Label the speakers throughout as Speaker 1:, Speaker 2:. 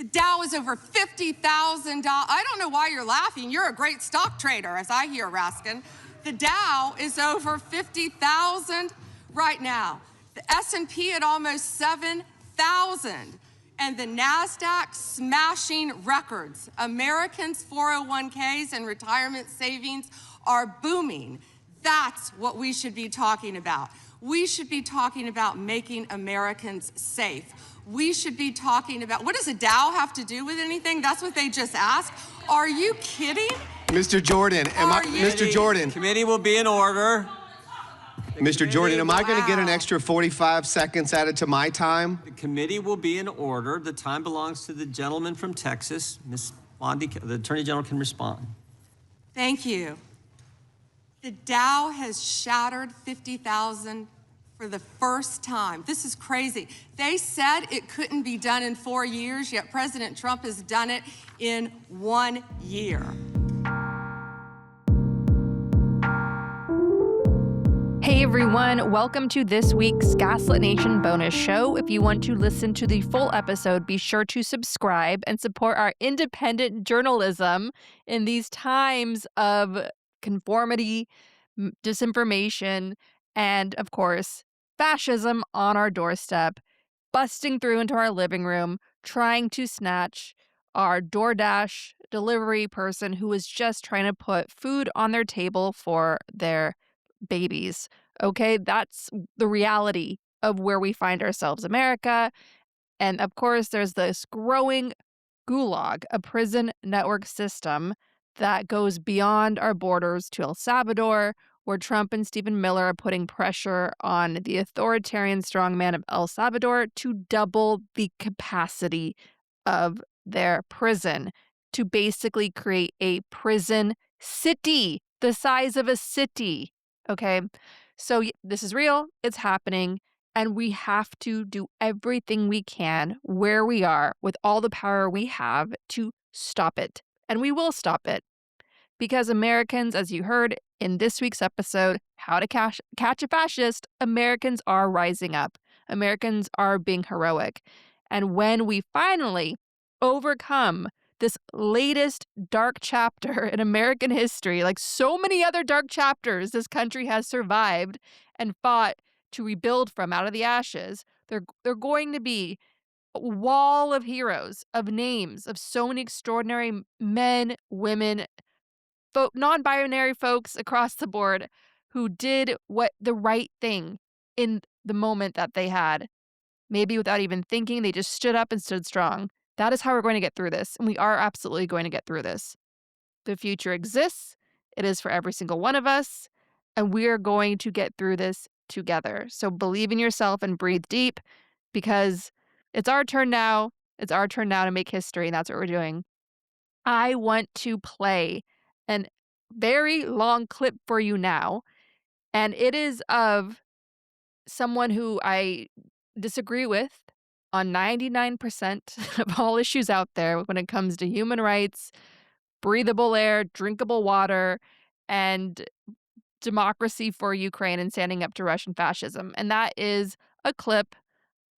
Speaker 1: The Dow is over $50,000. I don't know why you're laughing. You're a great stock trader, as I hear, Raskin. The Dow is over 50,000 right now. The S&P at almost 7,000. And the NASDAQ smashing records. Americans' 401ks and retirement savings are booming. That's what we should be talking about. We should be talking about making Americans safe. We should be talking about, what does a Dow have to do with anything? That's what they just asked. Are you kidding?
Speaker 2: Mr. Jordan, Mr. Jordan.
Speaker 3: Committee will be in order.
Speaker 2: Mr. Jordan, am I going to get an extra 45 seconds added to my time?
Speaker 3: The committee will be in order. The time belongs to the gentleman from Texas. Ms. Bondi, the Attorney General can respond.
Speaker 1: Thank you. The Dow has shattered 50,000 for the first time. This is crazy. They said it couldn't be done in 4 years, yet President Trump has done it in 1 year.
Speaker 4: Hey everyone, welcome to this week's Gaslit Nation bonus show. If you want to listen to the full episode, be sure to subscribe and support our independent journalism in these times of conformity, disinformation, and of course, fascism on our doorstep, busting through into our living room, trying to snatch our DoorDash delivery person who was just trying to put food on their table for their babies. Okay, that's the reality of where we find ourselves, America. And of course, there's this growing gulag, a prison network system that goes beyond our borders to El Salvador, where Trump and Stephen Miller are putting pressure on the authoritarian strongman of El Salvador to double the capacity of their prison, to basically create a prison city, the size of a city. Okay, so this is real, it's happening, and we have to do everything we can where we are with all the power we have to stop it. And we will stop it. Because Americans, as you heard in this week's episode, How to Catch a Fascist, Americans are rising up. Americans are being heroic. And when we finally overcome this latest dark chapter in American history, like so many other dark chapters this country has survived and fought to rebuild from out of the ashes, they're going to be a wall of heroes, of names, of so many extraordinary men, women, non-binary folks across the board who did the right thing in the moment that they had. Maybe without even thinking, they just stood up and stood strong. That is how we're going to get through this, and we are absolutely going to get through this. The future exists. It is for every single one of us, and we are going to get through this together. So believe in yourself and breathe deep, because it's our turn now. It's our turn now to make history, and that's what we're doing. I want to play a very long clip for you now, and it is of someone who I disagree with on 99% of all issues out there when it comes to human rights, breathable air, drinkable water, and democracy for Ukraine and standing up to Russian fascism. And that is a clip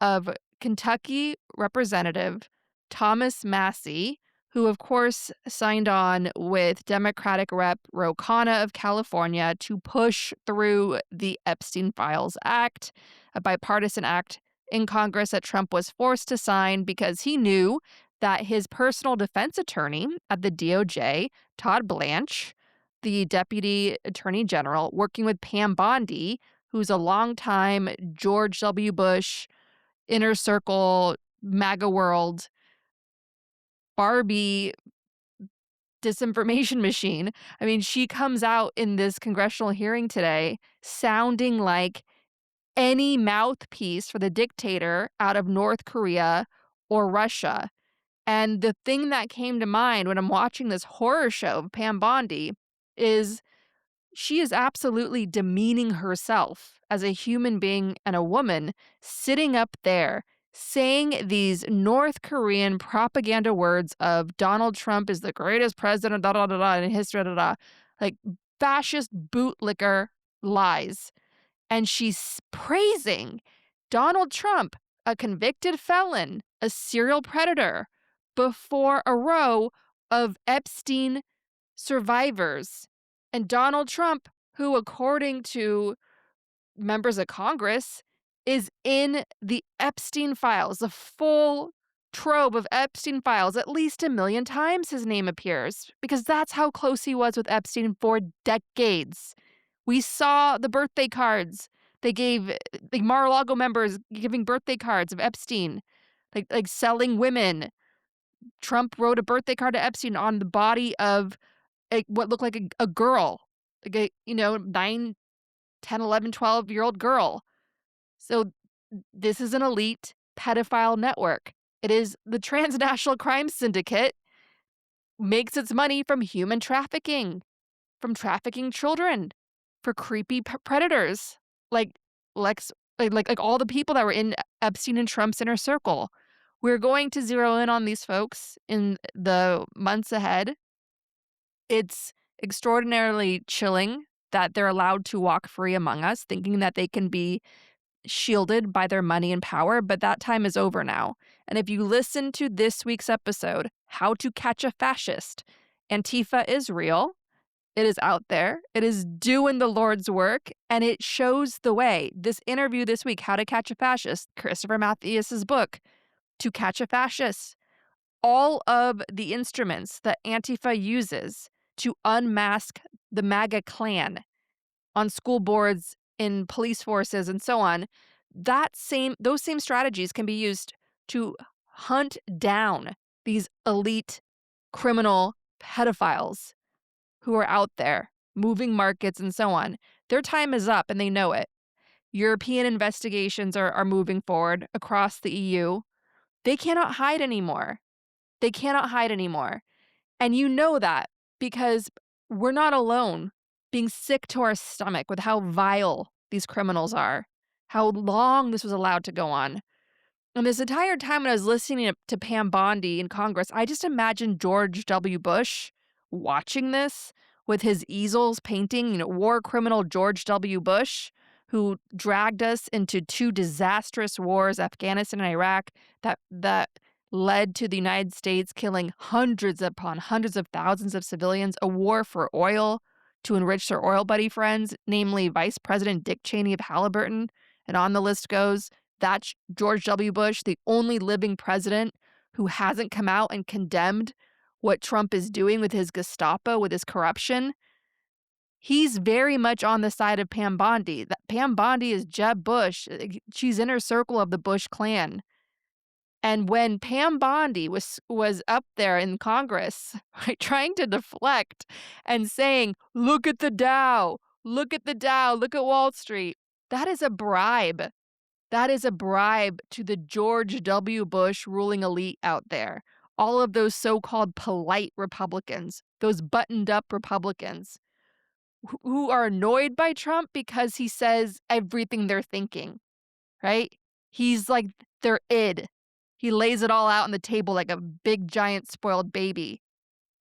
Speaker 4: of Kentucky Representative Thomas Massie, who, of course, signed on with Democratic Rep. Ro Khanna of California to push through the Epstein Files Act, a bipartisan act in Congress that Trump was forced to sign because he knew that his personal defense attorney at the DOJ, Todd Blanche, the Deputy Attorney General, working with Pam Bondi, who's a longtime George W. Bush, inner circle, MAGA world, Barbie disinformation machine. I mean, she comes out in this congressional hearing today sounding like any mouthpiece for the dictator out of North Korea or Russia. And the thing that came to mind when I'm watching this horror show of Pam Bondi is she is absolutely demeaning herself as a human being and a woman, sitting up there saying these North Korean propaganda words of Donald Trump is the greatest president, da da da da, in history, da da, like fascist bootlicker lies. And she's praising Donald Trump, a convicted felon, a serial predator, before a row of Epstein survivors. And Donald Trump, who, according to members of Congress, is in the Epstein files, the full trove of Epstein files. At least 1 million times his name appears, because that's how close he was with Epstein for decades. We saw the birthday cards they gave, the Mar-a-Lago members giving birthday cards of Epstein, like selling women. Trump wrote a birthday card to Epstein on the body of what looked like a girl, like a 9, 10, 11, 12-year-old girl. So this is an elite pedophile network. It is the transnational crime syndicate, makes its money from human trafficking, from trafficking children, for creepy predators like Lex, like all the people that were in Epstein and Trump's inner circle. We're going to zero in on these folks in the months ahead. It's extraordinarily chilling that they're allowed to walk free among us, thinking that they can be shielded by their money and power, but that time is over now. And if you listen to this week's episode, How to Catch a Fascist, Antifa is real. It is out there. It is doing the Lord's work, and it shows the way. This interview this week, How to Catch a Fascist, Christopher Mathias's book, To Catch a Fascist, all of the instruments that Antifa uses to unmask the MAGA clan on school boards, in police forces, and so on, those same strategies can be used to hunt down these elite criminal pedophiles who are out there moving markets and so on. Their time is up and they know it. European investigations are moving forward across the EU. They cannot hide anymore. They cannot hide anymore. And you know that because we're not alone being sick to our stomach with how vile these criminals are, how long this was allowed to go on. And this entire time when I was listening to Pam Bondi in Congress, I just imagined George W. Bush watching this with his easels painting, war criminal George W. Bush, who dragged us into 2 disastrous wars, Afghanistan and Iraq, that led to the United States killing hundreds upon hundreds of thousands of civilians, a war for oil to enrich their oil buddy friends, namely Vice President Dick Cheney of Halliburton, and on the list goes. That's George W. Bush, the only living president who hasn't come out and condemned what Trump is doing with his Gestapo, with his corruption. He's very much on the side of Pam Bondi. Pam Bondi is Jeb Bush. She's inner circle of the Bush clan. And when Pam Bondi was up there in Congress, right, trying to deflect and saying, look at the Dow, look at the Dow, look at Wall Street, that is a bribe. That is a bribe to the George W. Bush ruling elite out there. All of those so-called polite Republicans, those buttoned-up Republicans who are annoyed by Trump because he says everything they're thinking, right? He's like their id. He lays it all out on the table like a big, giant, spoiled baby.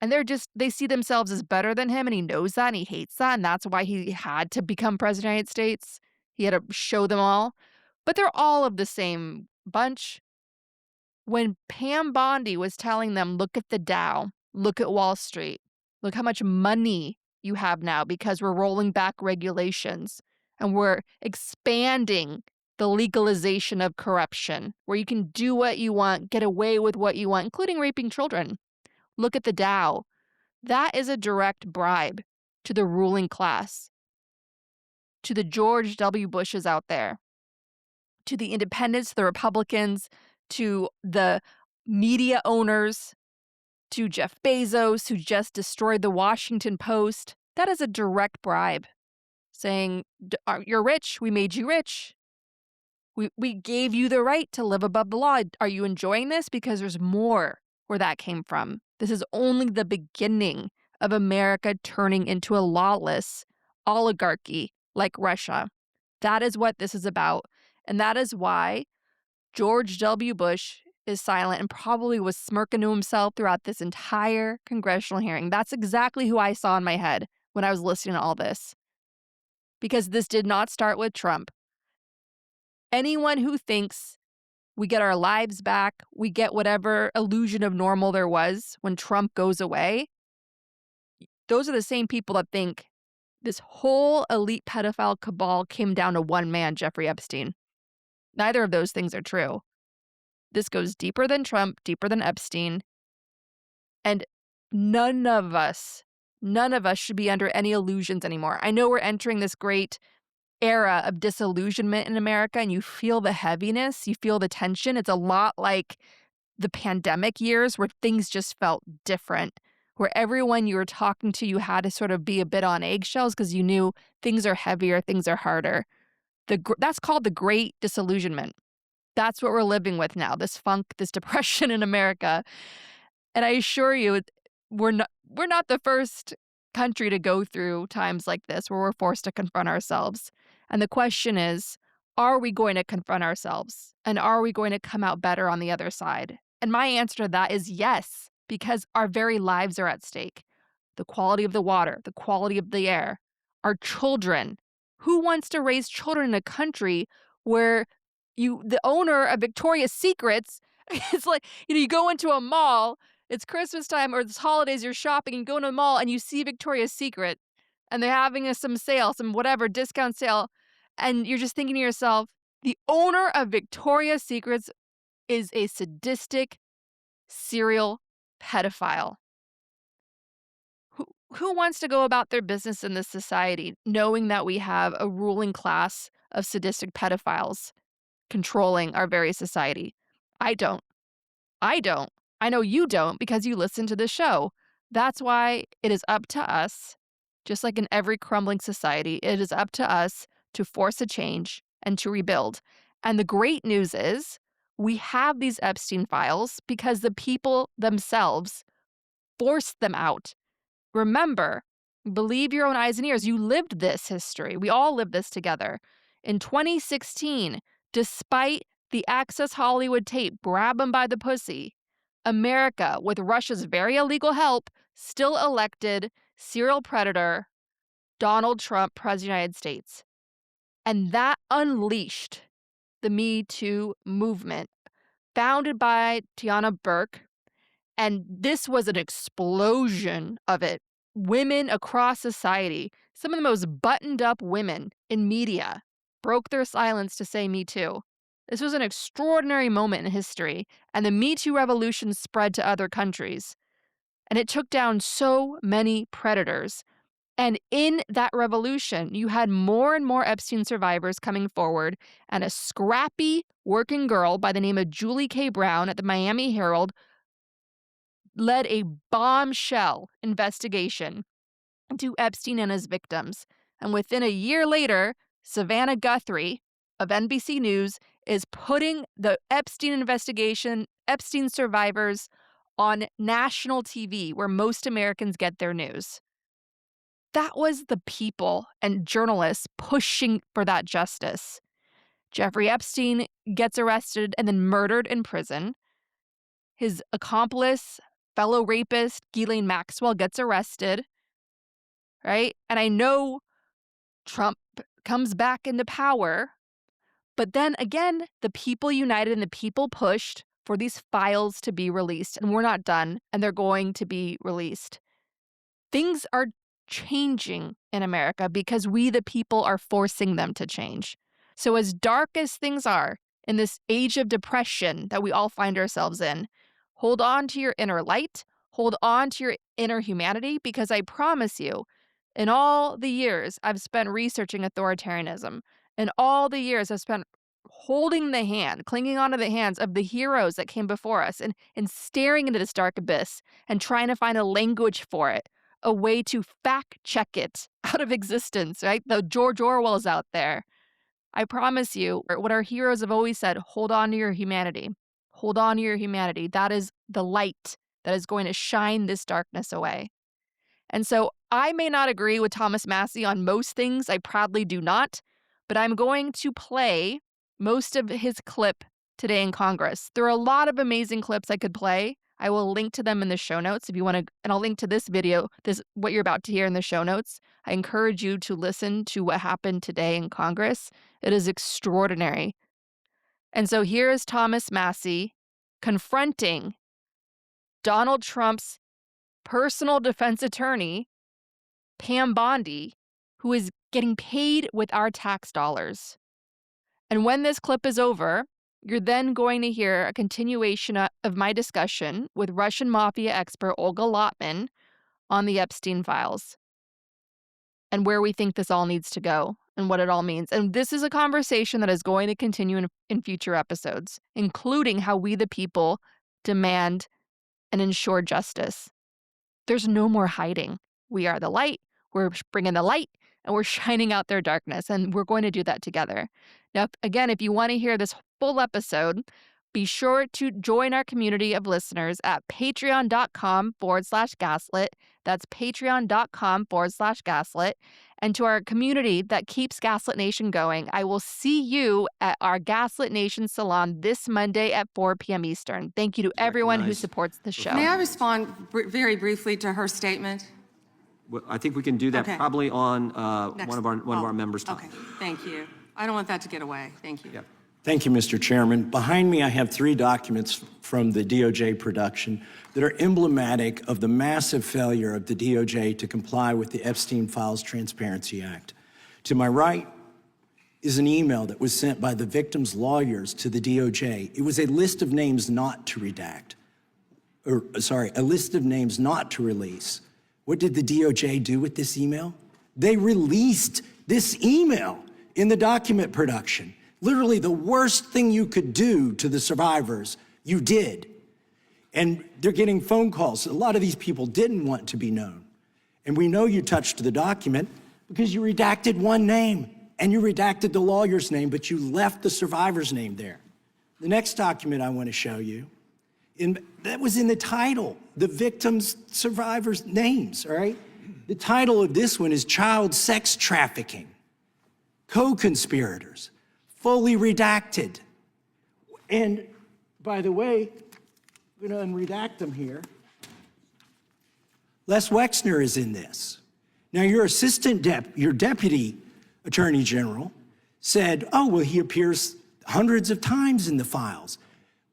Speaker 4: And they see themselves as better than him, and he knows that, and he hates that, and that's why he had to become president of the United States. He had to show them all. But they're all of the same bunch. When Pam Bondi was telling them, look at the Dow, look at Wall Street, look how much money you have now because we're rolling back regulations and we're expanding the legalization of corruption, where you can do what you want, get away with what you want, including raping children. Look at the Dow. That is a direct bribe to the ruling class, to the George W. Bushes out there, to the independents, the Republicans, to the media owners, to Jeff Bezos, who just destroyed the Washington Post. That is a direct bribe, saying, you're rich, we made you rich. We gave you the right to live above the law. Are you enjoying this? Because there's more where that came from. This is only the beginning of America turning into a lawless oligarchy like Russia. That is what this is about. And that is why George W. Bush is silent and probably was smirking to himself throughout this entire congressional hearing. That's exactly who I saw in my head when I was listening to all this. Because this did not start with Trump. Anyone who thinks We get our lives back. We get whatever illusion of normal there was when Trump goes away. Those are the same people that think this whole elite pedophile cabal came down to one man, Jeffrey Epstein. Neither of those things are true. This goes deeper than Trump, deeper than Epstein. And none of us should be under any illusions anymore. I know we're entering this great era of disillusionment in America, and you feel the heaviness, you feel the tension. It's a lot like the pandemic years where things just felt different, where everyone you were talking to, you had to sort of be a bit on eggshells because you knew things are heavier, things are harder. That's called the Great Disillusionment. That's what we're living with now, this funk, this depression in America. And I assure you, we're not the first country to go through times like this where we're forced to confront ourselves. And the question is, are we going to confront ourselves? And are we going to come out better on the other side? And my answer to that is yes, because our very lives are at stake. The quality of the water, the quality of the air, our children. Who wants to raise children in a country where the owner of Victoria's Secrets, it's like, you go into a mall, it's Christmas time or it's holidays, you're shopping, and you go into a mall and you see Victoria's Secret and they're having some sale, some whatever discount sale. And you're just thinking to yourself, the owner of Victoria's Secrets is a sadistic serial pedophile. Who wants to go about their business in this society knowing that we have a ruling class of sadistic pedophiles controlling our very society? I don't. I know you don't because you listen to the show. That's why it is up to us, just like in every crumbling society, it is up to us to force a change and to rebuild. And the great news is we have these Epstein files because the people themselves forced them out. Remember, believe your own eyes and ears. You lived this history. We all lived this together. In 2016, despite the Access Hollywood tape, grab them by the pussy, America, with Russia's very illegal help, still elected serial predator Donald Trump president of the United States. And that unleashed the Me Too movement, founded by Tiana Burke. And this was an explosion of it. Women across society, some of the most buttoned up women in media, broke their silence to say Me Too. This was an extraordinary moment in history, and the Me Too revolution spread to other countries. And it took down so many predators. And in that revolution, you had more and more Epstein survivors coming forward, and a scrappy working girl by the name of Julie K. Brown at the Miami Herald led a bombshell investigation into Epstein and his victims. And within a year later, Savannah Guthrie of NBC News is putting the Epstein investigation, Epstein survivors, on national TV where most Americans get their news. That was the people and journalists pushing for that justice. Jeffrey Epstein gets arrested and then murdered in prison. His accomplice, fellow rapist, Ghislaine Maxwell, gets arrested, right? And I know Trump comes back into power, but then again, the people united and the people pushed for these files to be released, and we're not done, and they're going to be released. Things are changing in America because we, the people, are forcing them to change. So as dark as things are in this age of depression that we all find ourselves in, hold on to your inner light, hold on to your inner humanity, because I promise you, in all the years I've spent researching authoritarianism, in all the years I've spent holding the hand, clinging onto the hands of the heroes that came before us and staring into this dark abyss and trying to find a language for it, a way to fact check it out of existence, right? The George Orwell's out there. I promise you, what our heroes have always said, hold on to your humanity. Hold on to your humanity. That is the light that is going to shine this darkness away. And so I may not agree with Thomas Massie on most things. I proudly do not. But I'm going to play most of his clip today in Congress. There are a lot of amazing clips I could play. I will link to them in the show notes if you want to, and I'll link to this video, what you're about to hear in the show notes. I encourage you to listen to what happened today in Congress. It is extraordinary. And so here is Thomas Massie confronting Donald Trump's personal defense attorney, Pam Bondi, who is getting paid with our tax dollars. And when this clip is over, you're then going to hear a continuation of my discussion with Russian mafia expert Olga Lotman on the Epstein files and where we think this all needs to go and what it all means. And this is a conversation that is going to continue in future episodes, including how we the people demand and ensure justice. There's no more hiding. We are the light. We're bringing the light and we're shining out their darkness. And we're going to do that together. Now, again, if you want to hear this full episode, be sure to join our community of listeners at patreon.com/gaslit. That's patreon.com/gaslit. And to our community that keeps Gaslit Nation going, I will see you at our Gaslit Nation Salon this Monday at 4 p.m. Eastern. Thank you to everyone who supports the show.
Speaker 1: May I respond very briefly to her statement?
Speaker 3: Well, I think we can do that probably on one of our members' time.
Speaker 1: Okay, thank you. I don't want that to get away. Thank you.
Speaker 3: Yep.
Speaker 5: Thank you, Mr. Chairman. Behind me, I have 3 documents from the DOJ production that are emblematic of the massive failure of the DOJ to comply with the Epstein Files Transparency Act. To my right is an email that was sent by the victims' lawyers to the DOJ. It was a list of names not to redact, a list of names not to release. What did the DOJ do with this email? They released this email in the document production. Literally the worst thing you could do to the survivors, you did. And they're getting phone calls. A lot of these people didn't want to be known. And we know you touched the document because you redacted one name and you redacted the lawyer's name, but you left the survivor's name there. The next document I want to show you, that was in the title, the victims' survivors' names, all right? The title of this one is Child Sex Trafficking, Co-Conspirators. Fully redacted. And by the way, I'm going to unredact them here. Les Wexner is in this. Now, your your deputy attorney general said, oh, well, he appears hundreds of times in the files,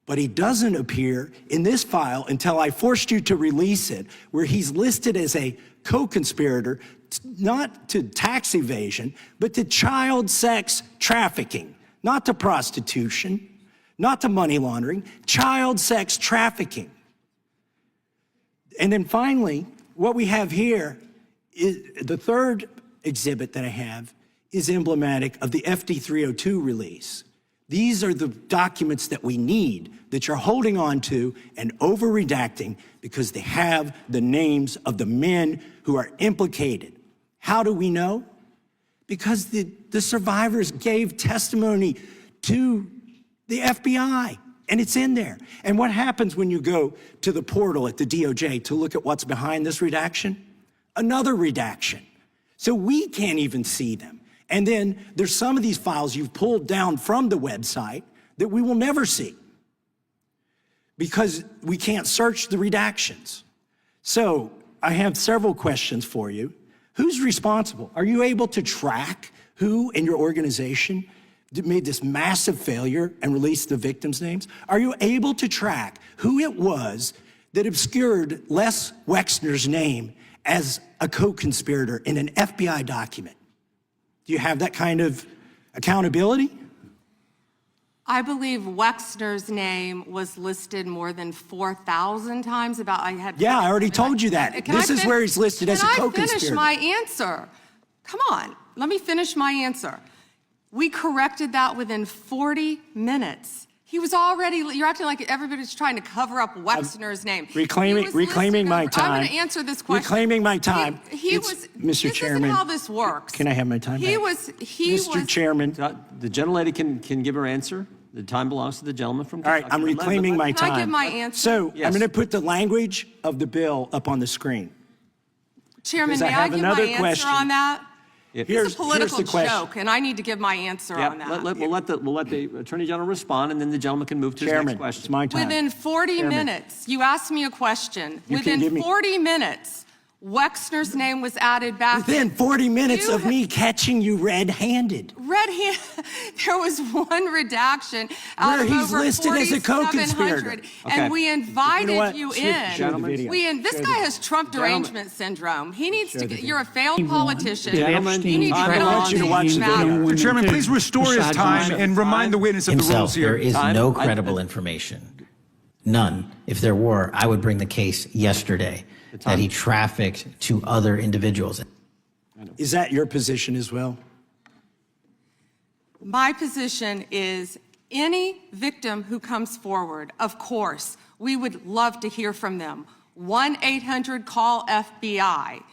Speaker 5: but he doesn't appear in this file until I forced you to release it, where he's listed as a co-conspirator, not to tax evasion, but to child sex trafficking. Not to prostitution, not to money laundering, child sex trafficking. And then finally, what we have here is the third exhibit that I have is emblematic of the FD 302 release. These are the documents that we need that you're holding on to and over-redacting because they have the names of the men who are implicated. How do we know? Because the survivors gave testimony to the FBI, and it's in there. And what happens when you go to the portal at the DOJ to look at what's behind this redaction? Another redaction. So we can't even see them. And then there's some of these files you've pulled down from the website that we will never see because we can't search the redactions. So I have several questions for you. Who's responsible? Are you able to track who in your organization made this massive failure and released the victims' names? Are you able to track who it was that obscured Les Wexner's name as a co-conspirator in an FBI document? Do you have that kind of accountability?
Speaker 1: I believe Wexner's name was listed more than 4,000 times.
Speaker 5: Yeah, I already told you that. This is where he's listed as a co-conspirator.
Speaker 1: Can I finish my answer? Come on, let me finish my answer. We corrected that within 40 minutes. He was already, you're acting like everybody's trying to cover up Wexner's name.
Speaker 5: Reclaiming my time.
Speaker 1: I'm going to answer this question.
Speaker 5: Reclaiming my time.
Speaker 1: Mr. Chairman. This is how this works.
Speaker 5: Can I have my time back? Mr. Chairman.
Speaker 3: The gentlelady can give her answer. The time belongs to the gentleman from Kentucky.
Speaker 5: All right, I'm reclaiming my time.
Speaker 1: Can I give my answer?
Speaker 5: So I'm going to put the language of the bill up on the screen.
Speaker 1: Chairman, may I give my answer on that? It's a political joke, and I need to give my answer on that.
Speaker 3: We'll let the Attorney General respond, and then the gentleman can move to his next question.
Speaker 5: It's my time.
Speaker 1: Within 40 minutes, you asked me a question. Within 40 minutes, Wexner's name was added back.
Speaker 5: Within 40 minutes
Speaker 1: You
Speaker 5: of me catching you red-handed.
Speaker 1: There was one redaction out
Speaker 5: Where
Speaker 1: of
Speaker 5: he's
Speaker 1: over
Speaker 5: listed as a
Speaker 1: 4,700,
Speaker 5: co-conspirator.
Speaker 1: and we invited
Speaker 5: what?
Speaker 1: you
Speaker 5: Show
Speaker 1: in.
Speaker 5: the video.
Speaker 1: This
Speaker 5: Show
Speaker 1: guy
Speaker 5: the-
Speaker 1: has Trump derangement syndrome. He needs to. You're a failed politician.
Speaker 3: Gentlemen,
Speaker 1: You need to
Speaker 3: time
Speaker 1: get
Speaker 3: is
Speaker 1: on
Speaker 3: up.
Speaker 1: to
Speaker 5: to watch
Speaker 1: these
Speaker 5: the video.
Speaker 1: matters.
Speaker 6: Mr. Chairman, please restore his time and remind the witness of the rules
Speaker 7: himself,
Speaker 6: here.
Speaker 7: there is
Speaker 3: Time.
Speaker 7: no credible information. None. If there were, I would bring the case yesterday that he trafficked to other individuals.
Speaker 5: Is that your position as well?
Speaker 1: My position is any victim who comes forward, of course, we would love to hear from them. 1-800-CALL-FBI.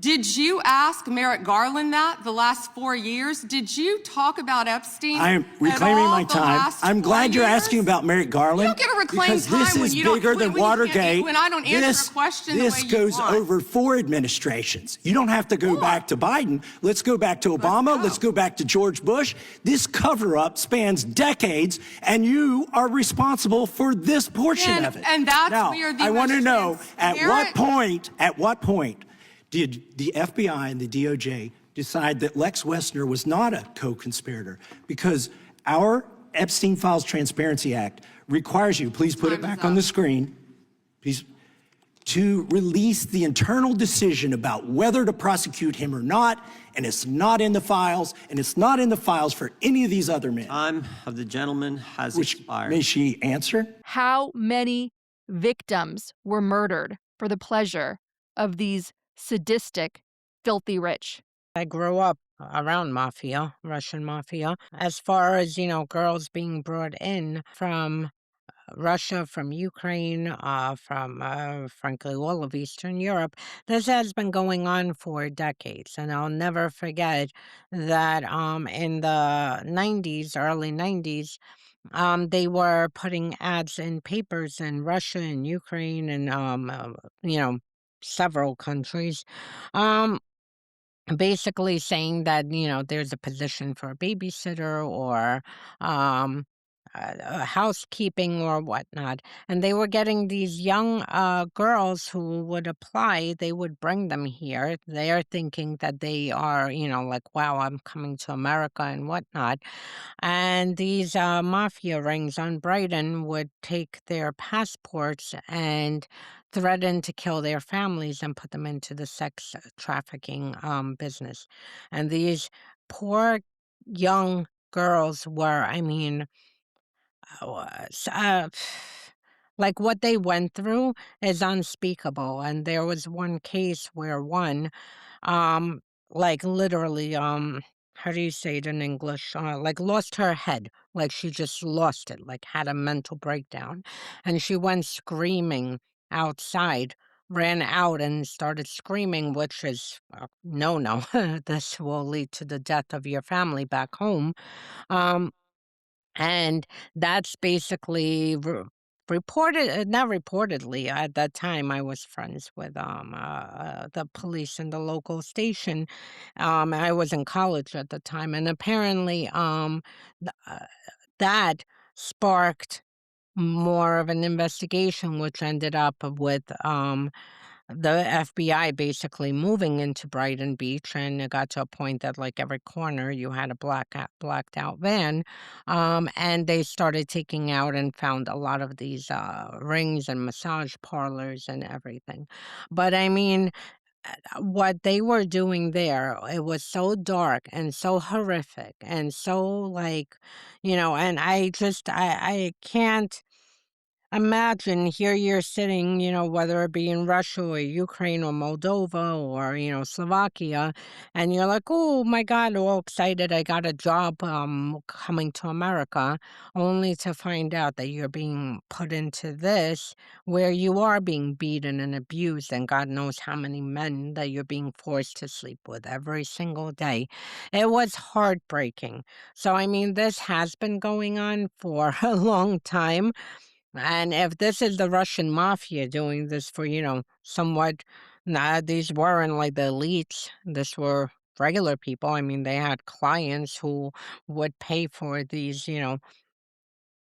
Speaker 1: Did you ask Merrick Garland that the last 4 years? Did you talk about Epstein?
Speaker 5: I am
Speaker 1: at
Speaker 5: reclaiming
Speaker 1: all
Speaker 5: my
Speaker 1: the
Speaker 5: time.
Speaker 1: last
Speaker 5: I'm
Speaker 1: 4
Speaker 5: glad you're
Speaker 1: years?
Speaker 5: asking about Merrick Garland.
Speaker 1: You don't get to reclaim
Speaker 5: because this
Speaker 1: time when
Speaker 5: is
Speaker 1: you don't-
Speaker 5: bigger than
Speaker 1: when you can't-
Speaker 5: Watergate.
Speaker 1: when I don't answer a question the way
Speaker 5: This
Speaker 1: you
Speaker 5: goes
Speaker 1: want.
Speaker 5: over 4 administrations. You don't have to go back to Biden. Let's go back to Obama. Let's go back to George Bush. This cover-up spans decades, and you are responsible for this portion of it.
Speaker 1: And that's
Speaker 5: now,
Speaker 1: where the
Speaker 5: I want to
Speaker 1: most
Speaker 5: know at
Speaker 1: transparent-
Speaker 5: what point did the FBI and the DOJ decide that Lex Wessner was not a co-conspirator? Because our Epstein Files Transparency Act requires you, please put it
Speaker 1: Time is
Speaker 5: back on the
Speaker 1: up.
Speaker 5: screen, please, to release the internal decision about whether to prosecute him or not, and it's not in the files, and it's not in the files for any of these other men.
Speaker 3: Time of the gentleman has
Speaker 5: Which,
Speaker 3: expired.
Speaker 5: may she answer?
Speaker 4: How many victims were murdered for the pleasure of these sadistic, filthy rich?
Speaker 8: I grew up around mafia, Russian mafia. As far as, girls being brought in from Russia, from Ukraine, from frankly all of Eastern Europe, this has been going on for decades. And I'll never forget that in the 90s, early 90s, they were putting ads in papers in Russia and Ukraine and, several countries. Um, Basically saying that there's a position for a babysitter or um housekeeping or whatnot, and they were getting these young girls who would apply. They would bring them here. They are thinking that they are like, wow, I'm coming to America and whatnot. And these mafia rings on Brighton would take their passports and threaten to kill their families and put them into the sex trafficking business. And these poor young girls were, was, like what they went through is unspeakable. And there was one case where one, um, like literally, how do you say it in English? Like lost her head, like she just lost it, like had a mental breakdown. And she went screaming outside, ran out and started screaming, which is no, no, this will lead to the death of your family back home. Um, and that's basically reported, not reportedly. At that time, I was friends with the police in the local station. I was in college at the time, and apparently, that sparked more of an investigation, which ended up with the FBI basically moving into Brighton Beach, and it got to a point that like every corner you had a blacked out van, and they started taking out and found a lot of these rings and massage parlors and everything. But what they were doing there, it was so dark and so horrific and so like, and I can't imagine here you're sitting, whether it be in Russia or Ukraine or Moldova or, Slovakia, and you're like, oh my God, all excited. I got a job coming to America, only to find out that you're being put into this where you are being beaten and abused, and God knows how many men that you're being forced to sleep with every single day. It was heartbreaking. So, this has been going on for a long time. And if this is the Russian mafia doing this for, somewhat, nah, these weren't like the elites. This were regular people. They had clients who would pay for these,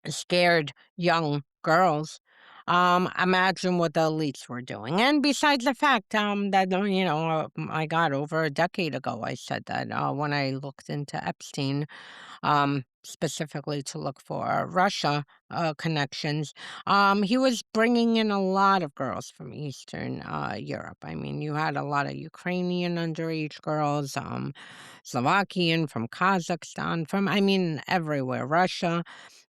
Speaker 8: scared young girls. Imagine what the elites were doing. And besides the fact that, my God, over a decade ago, I said that when I looked into Epstein, specifically to look for Russia connections. He was bringing in a lot of girls from Eastern Europe. I mean, you had a lot of Ukrainian underage girls, Slovakian, from Kazakhstan, everywhere, Russia.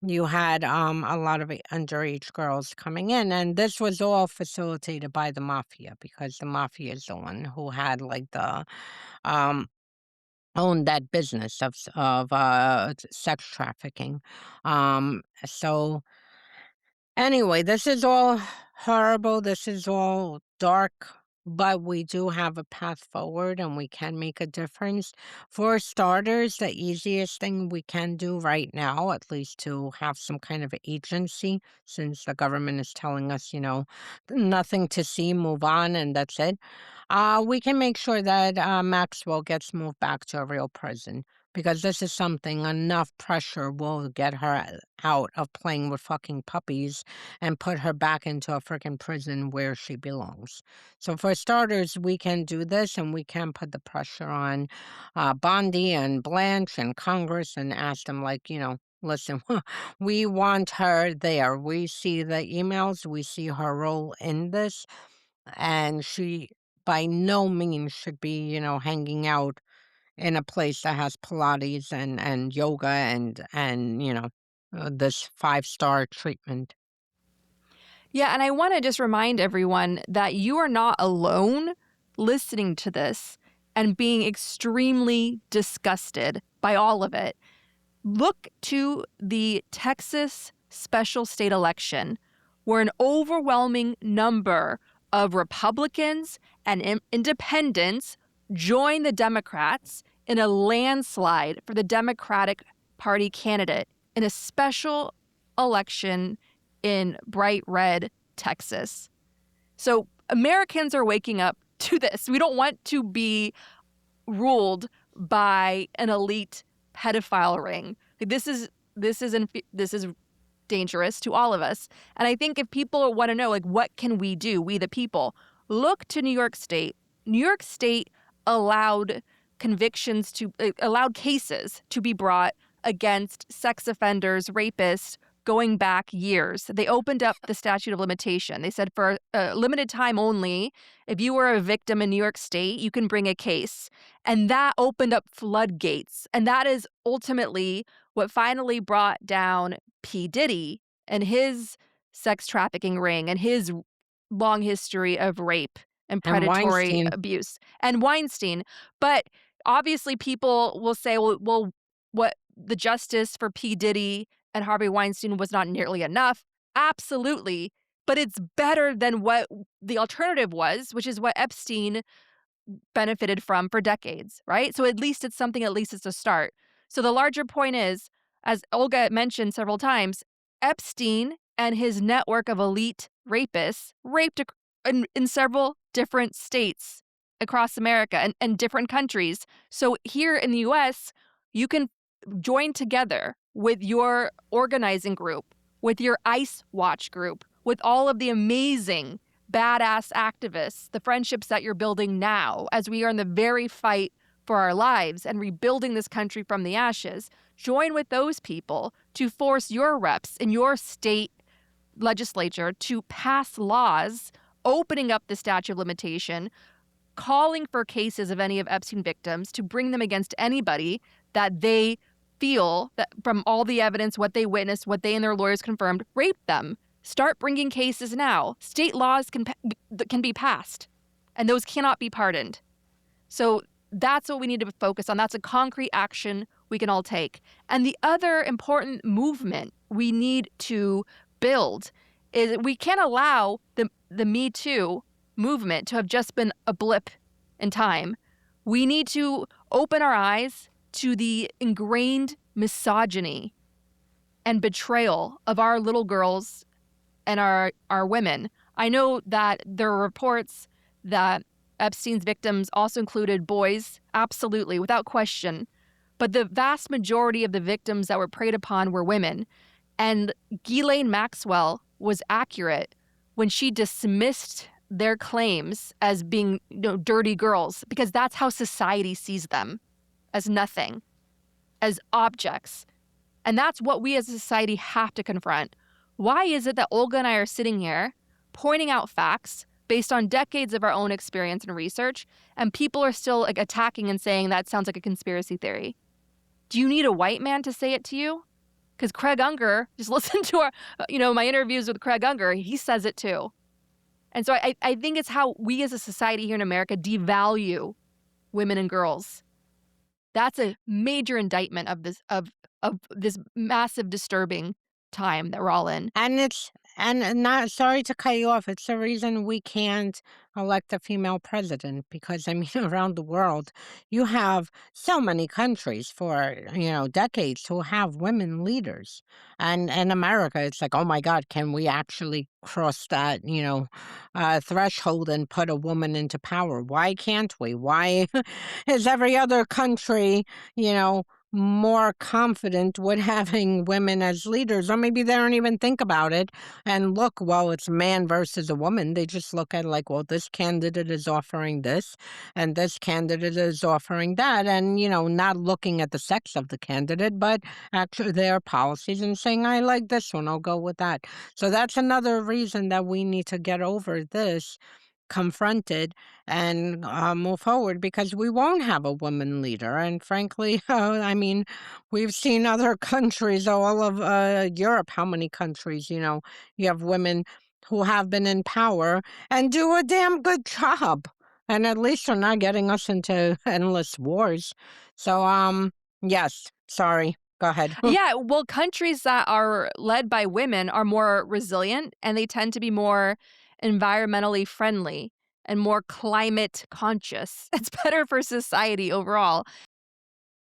Speaker 8: You had a lot of underage girls coming in, and this was all facilitated by the mafia because the mafia is the one who had like the um, owned that business of sex trafficking. So anyway, this is all horrible. This is all dark, but we do have a path forward and we can make a difference. For starters, the easiest thing we can do right now, at least to have some kind of agency, since the government is telling us, nothing to see, move on, and that's it. We can make sure that Maxwell gets moved back to a real prison because this is something enough pressure will get her out of playing with fucking puppies and put her back into a freaking prison where she belongs. So for starters, we can do this and we can put the pressure on Bondi and Blanche and Congress and ask them listen, we want her there. We see the emails, we see her role in this, and she by no means should be, hanging out in a place that has Pilates and yoga and this 5-star treatment.
Speaker 4: Yeah, and I want to just remind everyone that you are not alone listening to this and being extremely disgusted by all of it. Look to the Texas special state election, where an overwhelming number of Republicans and independents joined the Democrats in a landslide for the Democratic Party candidate in a special election in bright red Texas. So Americans are waking up to this. We don't want to be ruled by an elite pedophile ring. This is dangerous to all of us. And I think if people want to know, what can we do, we the people, look to New York State. New York State allowed cases to be brought against sex offenders, rapists, going back years. They opened up the statute of limitation. They said for a limited time only, if you were a victim in New York State, you can bring a case. And that opened up floodgates. And that is ultimately what finally brought down P. Diddy and his sex trafficking ring and his long history of rape and predatory abuse. And Weinstein. But obviously people will say, well, what the justice for P. Diddy and Harvey Weinstein was not nearly enough. Absolutely. But it's better than what the alternative was, which is what Epstein benefited from for decades, right? So at least it's something, at least it's a start. So the larger point is, as Olga mentioned several times, Epstein and his network of elite rapists raped in several different states across America and different countries. So here in the U.S., you can join together with your organizing group, with your ICE Watch group, with all of the amazing badass activists, the friendships that you're building now as we are in the very fight for our lives and rebuilding this country from the ashes. Join with those people to force your reps in your state legislature to pass laws opening up the statute of limitation, calling for cases of any of Epstein victims to bring them against anybody that they feel that from all the evidence, what they witnessed, what they and their lawyers confirmed, raped them. Start bringing cases now. State laws can be passed, and those cannot be pardoned. So that's what we need to focus on. That's a concrete action we can all take. And the other important movement we need to build is we can't allow the Me Too movement to have just been a blip in time. We need to open our eyes to the ingrained misogyny and betrayal of our little girls and our women. I know that there are reports that Epstein's victims also included boys, absolutely, without question. But the vast majority of the victims that were preyed upon were women. And Ghislaine Maxwell was accurate when she dismissed their claims as being, dirty girls, because that's how society sees them, as nothing, as objects. And that's what we as a society have to confront. Why is it that Olga and I are sitting here pointing out facts based on decades of our own experience and research, and people are still attacking and saying that sounds like a conspiracy theory? Do you need a white man to say it to you? Because Craig Unger, just listen to our, my interviews with Craig Unger, he says it too. And so I think it's how we as a society here in America devalue women and girls. That's a major indictment of this massive disturbing time that we're all in.
Speaker 8: And not sorry to cut you off. It's the reason we can't elect a female president because around the world, you have so many countries for decades who have women leaders, and in America, it's like, oh my God, can we actually cross that threshold and put a woman into power? Why can't we? Why is every other country more confident with having women as leaders? Or maybe they don't even think about it and look, well, it's a man versus a woman. They just look at it like, well, this candidate is offering this and this candidate is offering that. And, not looking at the sex of the candidate, but actually their policies and saying, I like this one, I'll go with that. So that's another reason that we need to get over this, confronted, and move forward, because we won't have a woman leader. And frankly, we've seen other countries, all of Europe, how many countries, you have women who have been in power and do a damn good job. And at least they're not getting us into endless wars. So, yes, sorry. Go ahead.
Speaker 4: Yeah, well, countries that are led by women are more resilient, and they tend to be more environmentally friendly and more climate conscious. It's better for society overall.